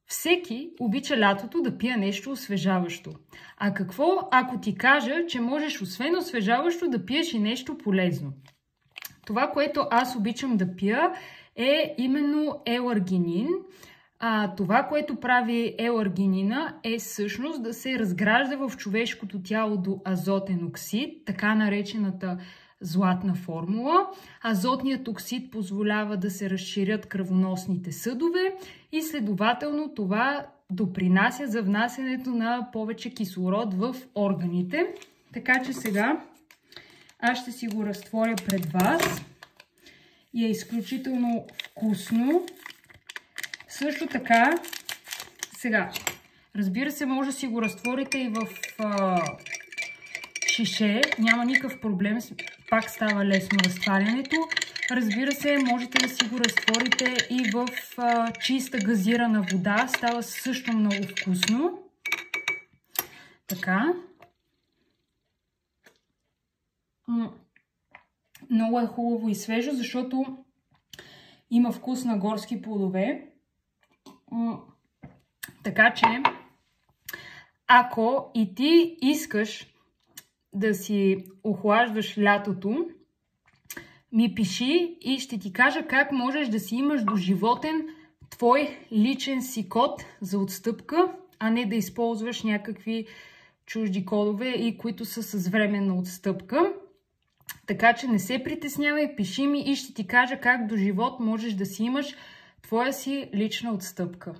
Всеки обича лятото да пие нещо освежаващо. А какво, ако ти кажа, че можеш освен освежаващо да пиеш и нещо полезно? Това, което аз обичам да пия, е именно еларгинин. Това, което прави еларгинина, е всъщност да се разгражда в човешкото тяло до азотен оксид, така наречената златна формула. Азотният оксид позволява да се разширят кръвоносните съдове и следователно това допринася за внасянето на повече кислород в органите. Така че сега аз ще си го разтворя пред вас и е изключително вкусно. Също така, сега, разбира се, може да си го разтворите и в шише, няма никакъв проблем, пак става лесно разтварянето. Разбира се, можете да си го разтворите и в чиста газирана вода, става също много вкусно. Така. Много е хубаво и свежо, защото има вкус на горски плодове. Така че, ако и ти искаш да си охлаждаш лятото, ми пиши и ще ти кажа как можеш да си имаш доживотен твой личен си код за отстъпка, а не да използваш някакви чужди кодове, и които са с временна отстъпка. Така че не се притеснявай, пиши ми и ще ти кажа как до живот можеш да си имаш твоя си лична отстъпка.